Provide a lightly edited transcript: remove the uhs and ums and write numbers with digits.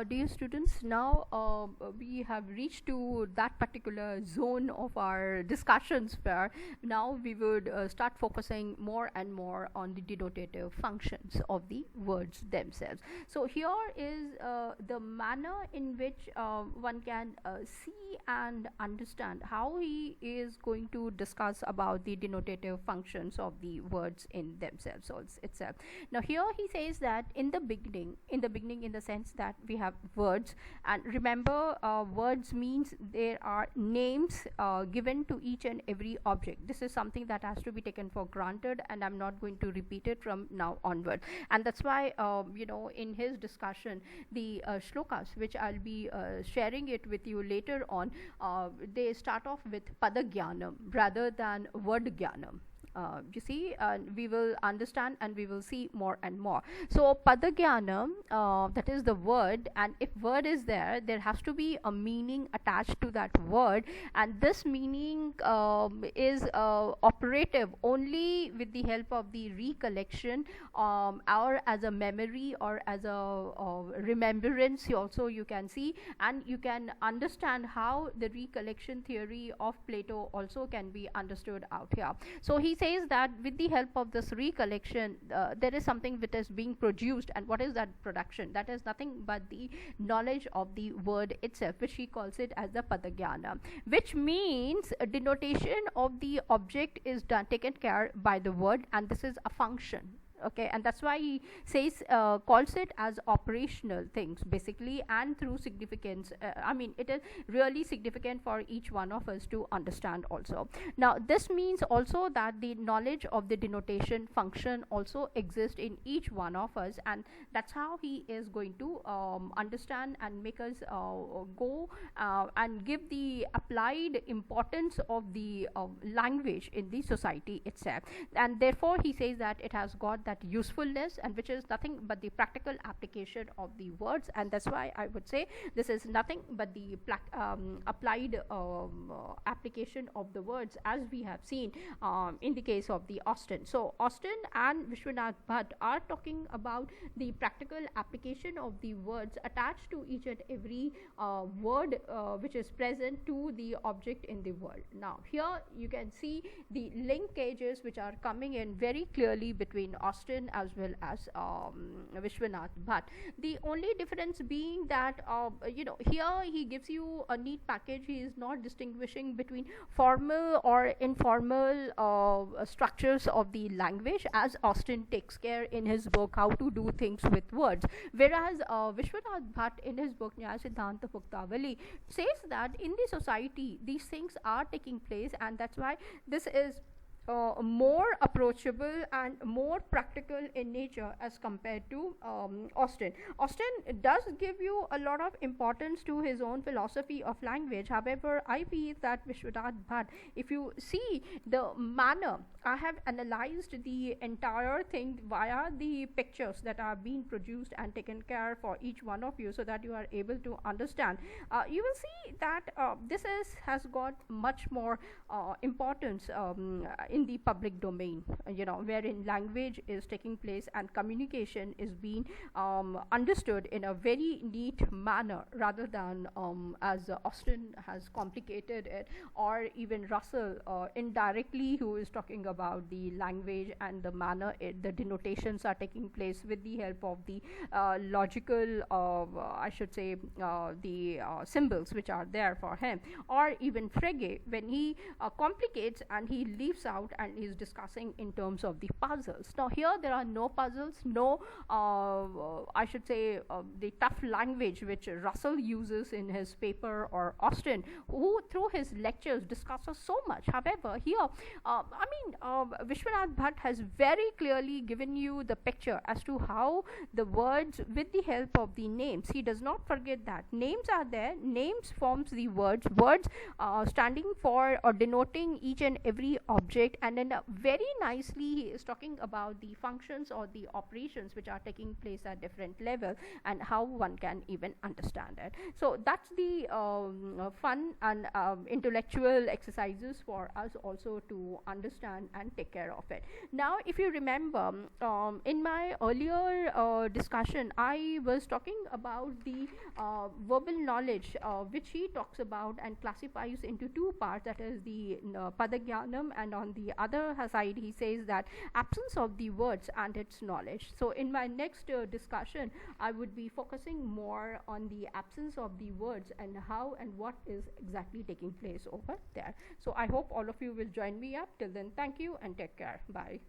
Dear students, now we have reached to that particular zone of our discussions where now we would start focusing more and more on the denotative functions of the words themselves. So here is the manner in which one can see and understand how he is going to discuss about the denotative functions of the words in themselves itself. Now here he says that in the beginning in the sense that we have words, and remember words means there are names given to each and every object. This is something that has to be taken for granted, and I'm not going to repeat it from now onward. And that's why in his discussion the shlokas which I'll be sharing it with you later on, they start off with padagyanam rather than word gyanam. You see, we will understand and we will see more and more. So padagyanam, that is the word, and if word is there, there has to be a meaning attached to that word, and this meaning is operative only with the help of the recollection, or as a memory, or as a remembrance also you can see, and you can understand how the recollection theory of Plato also can be understood out here. So he says that with the help of this recollection, there is something which is being produced, and what is that production? That is nothing but the knowledge of the word itself, which he calls it as the padagyana, which means a denotation of the object is taken care by the word, and this is a function. Okay, and that's why he says calls it as operational things basically, and through significance. It is really significant for each one of us to understand also. Now this means also that the knowledge of the denotation function also exists in each one of us, and that's how he is going to understand and make us go and give the applied importance of the language in the society itself. And therefore he says that it has got that usefulness, and which is nothing but the practical application of the words, and that's why I would say this is nothing but the applied application of the words, as we have seen in the case of the Austin. So Austin and Vishwanath Bhatta are talking about the practical application of the words attached to each and every word which is present to the object in the world. Now here you can see the linkages which are coming in very clearly between Austin as well as Vishwanath Bhatta. The only difference being that here he gives you a neat package. He is not distinguishing between formal or informal structures of the language, as Austin takes care in his book How to Do Things with Words, whereas Vishwanath Bhatta in his book Nyaya Siddhanta Muktavali says that in the society these things are taking place, and that's why this is more approachable and more practical in nature as compared to Austin. Austin does give you a lot of importance to his own philosophy of language. However, I feel that Vishwanath Bhatta, if you see the manner, I have analyzed the entire thing via the pictures that are being produced and taken care for each one of you, so that you are able to understand. You will see that this has got much more importance in the public domain, wherein language is taking place and communication is being understood in a very neat manner, rather than as Austin has complicated it, or even Russell indirectly, who is talking about the language and the manner the denotations are taking place with the help of the logical, I should say, the symbols which are there for him, or even Frege when he complicates and he leaves out and is discussing in terms of the puzzles. Now here there are no puzzles, no I should say the tough language which Russell uses in his paper, or Austin, who through his lectures discusses so much. However, here Vishwanath Bhatta has very clearly given you the picture as to how the words, with the help of the names, he does not forget that names are there, names forms the words standing for or denoting each and every object, and then very nicely he is talking about the functions or the operations which are taking place at different level, and how one can even understand it. So that's the fun and intellectual exercises for us also to understand and take care of it. Now, if you remember, in my earlier discussion, I was talking about the verbal knowledge, which he talks about and classifies into two parts, that is the padagyanam, and on the other side he says that absence of the words and its knowledge. So in my next discussion, I would be focusing more on the absence of the words and how and what is exactly taking place over there. So I hope all of you will join me up. Till then, thank you and take care. Bye.